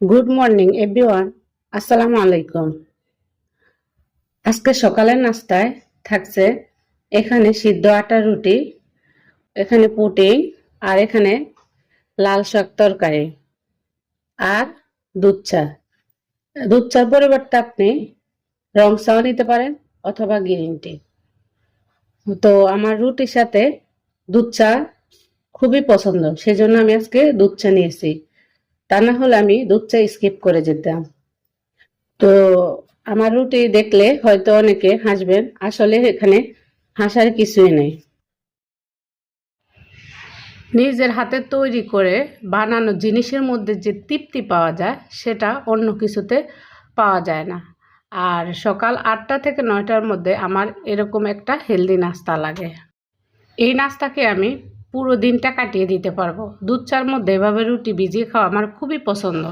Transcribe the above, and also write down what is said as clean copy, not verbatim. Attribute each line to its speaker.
Speaker 1: Good morning everyone. আসসালামু আলাইকুম। আজকে সকালের নাস্তায় থাকছে এখানে সিদ্ধ আটার রুটি, এখানে পুডিং, আর এখানে লাল শাক তরকারি আর দুধ চা। দুধ চার পরিবর্তে আপনি রং চাও নিতে পারেন অথবা গ্রিন টি। তো আমার রুটির সাথে দুধ চা খুবই পছন্দ, সেজন্য আমি আজকে দুধ চা নিয়েছি। তা না হলে আমি দুধ চা স্কিপ করে যেতাম। তো আমার রুটি দেখলে হয়তো অনেকে হাসবেন, আসলে এখানে হাসার কিছুই নেই। নিজের হাতে তৈরি করে বানানো জিনিসের মধ্যে যে তৃপ্তি পাওয়া যায় সেটা অন্য কিছুতে পাওয়া যায় না। আর সকাল 8টা থেকে 9টার মধ্যে আমার এরকম একটা হেলদি নাস্তা লাগে। এই নাস্তাকে আমি পুরো দিনটা কাটিয়ে দিতে পারবো। দুধ চার মধ্যে এভাবে রুটি ভিজিয়ে খাওয়া আমার খুবই পছন্দ।